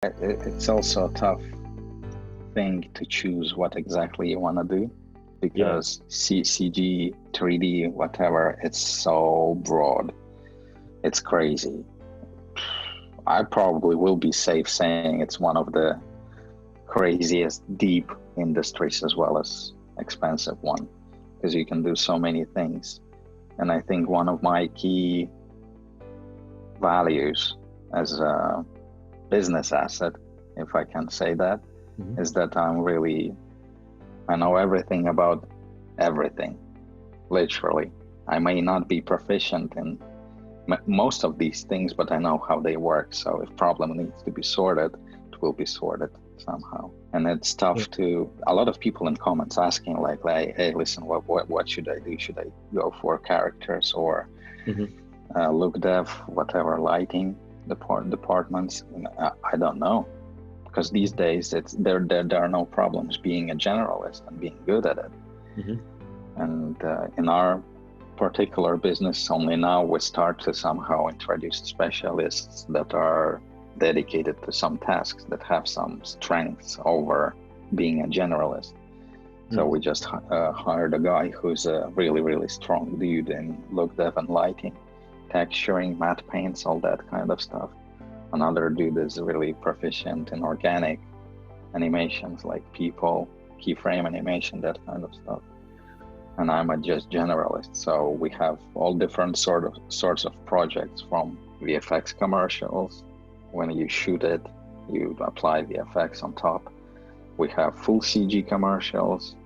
It's also a tough thing to choose what exactly you want to do, because CG, 3D, whatever, it's so broad. It's crazy. I probably will be safe saying it's one of the craziest deep industries as well as expensive one, because you can do so many things. And I think one of my key values as a business asset, if I can say that, is that I know everything about everything, literally. I may not be proficient in most of these things, but I know how they work. So if problem needs to be sorted, it will be sorted somehow. And it's tough to, a lot of people in comments asking like, hey, listen, what should I do? Should I go for characters or look dev, whatever, lighting departments? I don't know, because these days there are no problems being a generalist and being good at it. And in our particular business, only now we start to somehow introduce specialists that are dedicated to some tasks that have some strengths over being a generalist. So we just hired a guy who's a really strong dude in look dev and lighting, texturing, matte paints, all that kind of stuff. Another dude is really proficient in organic animations like people, keyframe animation, that kind of stuff. And I'm a just generalist. So we have all different sorts of projects, from VFX commercials. When you shoot it, you apply VFX on top. We have full CG commercials.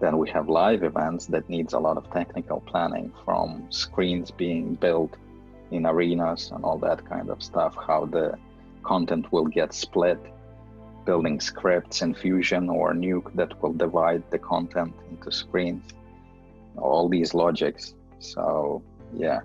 Then we have live events that needs a lot of technical planning, from screens being built in arenas and all that kind of stuff, how the content will get split, building scripts in Fusion or Nuke that will divide the content into screens, all these logics. So yeah,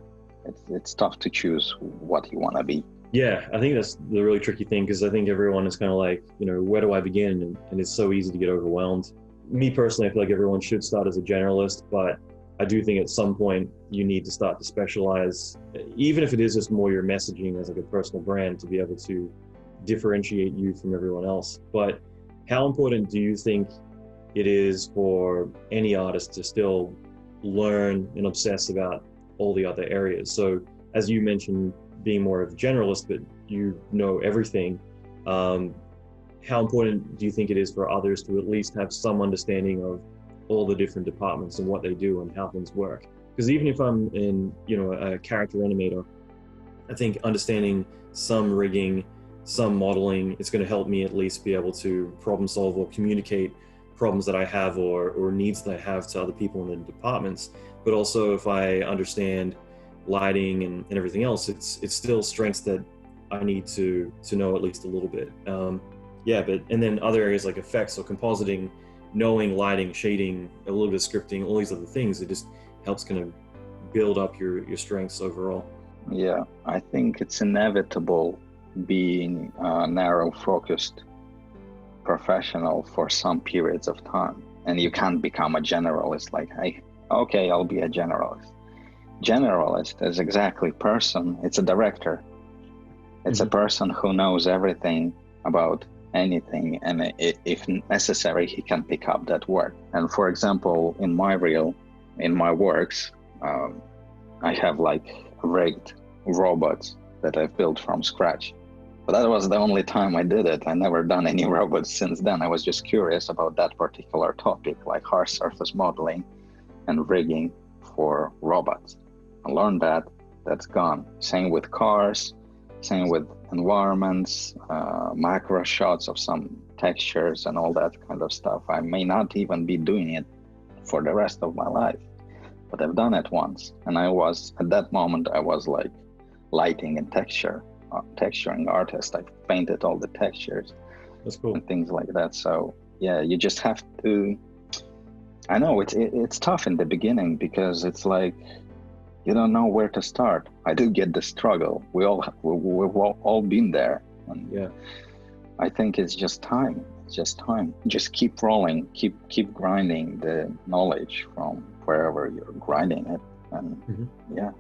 it's tough to choose what you want to be. Yeah, I think that's the really tricky thing, because I think everyone is kind of like, where do I begin? And it's so easy to get overwhelmed. Me personally, I feel like everyone should start as a generalist, but I do think at some point you need to start to specialize, even if it is just more your messaging as like a personal brand, to be able to differentiate you from everyone else. But how important do you think it is for any artist to still learn and obsess about all the other areas? So as you mentioned, being more of a generalist, but you know everything, how important do you think it is for others to at least have some understanding of all the different departments and what they do and how things work? Because even if I'm in, a character animator, I think understanding some rigging, some modeling, it's going to help me at least be able to problem solve or communicate problems that I have or needs that I have to other people in the departments. But also, if I understand lighting and everything else, it's still strengths that I need to know at least a little bit. And then other areas like effects or compositing, knowing lighting, shading, a little bit of scripting, all these other things, it just helps kind of build up your strengths overall. Yeah, I think it's inevitable being a narrow focused professional for some periods of time, and you can't become a generalist like, hey, okay, I'll be a generalist. Generalist is exactly person, it's a director. It's a person who knows everything about anything, and if necessary, he can pick up that work. And for example, in my works, I have like rigged robots that I've built from scratch. But that was the only time I did it. I never done any robots since then. I was just curious about that particular topic, like harsh surface modeling and rigging for robots. I learned that, that's gone. Same with cars, same with environments, macro shots of some textures and all that kind of stuff. I may not even be doing it for the rest of my life, but I've done it once. And at that moment, I was like lighting and texturing artist. I painted all the textures. That's cool. And things like that. So yeah, you just have to, I know it's tough in the beginning, because it's like, you don't know where to start. I do get the struggle. We've all been there. And yeah, I think it's just time. Just keep rolling, keep grinding the knowledge from wherever you're grinding it. And yeah.